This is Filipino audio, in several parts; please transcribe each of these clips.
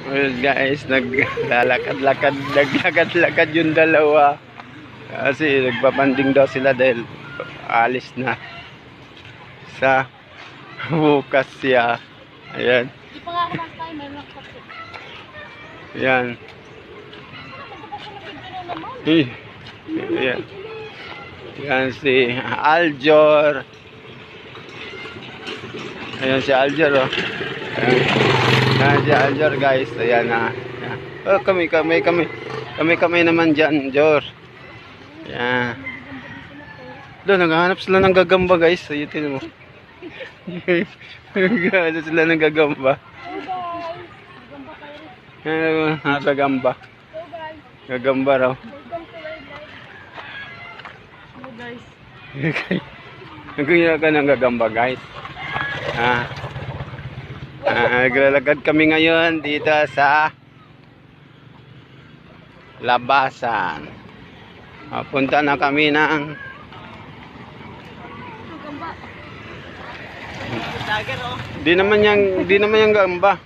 Well guys, naglakad-lakad yung dalawa. Kasi nagbabanding daw sila dahil alis na sa bukas siya. Ayan. Di pa nga ako tayo, meron ako kapit. Ayan. Ayan. Ayan si Aljor. Ayan si Aljor, oh. Ayan si Aljor, guys. Ayan na. Oh, kami naman dyan, Jor. Ayan. Doon, naghahanap sila ng gagamba, guys. Ayun, tinan mo. Naghahanap sila ng gagamba. Ayan, gagamba. Gagamba raw. Nagkaya ka ng gagamba, guys. Naglalakad kami ngayon dito sa labasan. Punta na kami ng di naman yung gamba.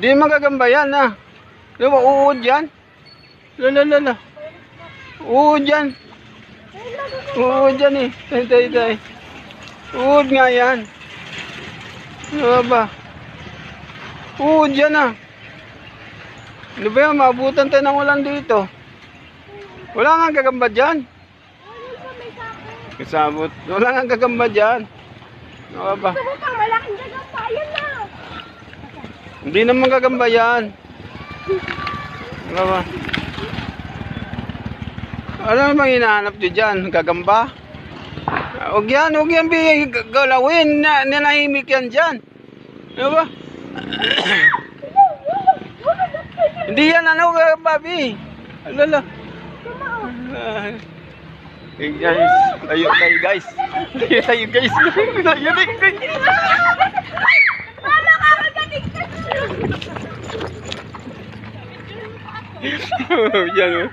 Di naman gagamba yan, ah. Di ba uod yan? Lala. Uod yan. Uod yan eh. Tay. Uod nga yan. Ano ba? Uod yan, ah. Ano ba yan? Maabutan tayo ng ulan dito. Wala nga gagamba dyan. Kasabot. Wala nga gagamba dyan. Ano ba? Malaking gagamba, yan na. Hindi naman gagamba yan. Ano ba? Ano bang hinahanap nyo dyan? Gagamba? Huwag yan galawin. Nanahimik yan dyan. Ano ba? Hindi yan gagamba, Bi. Alala. Hey guys, layo tayo guys. Layo guys. Mama, kakagating ka. Yan, oh.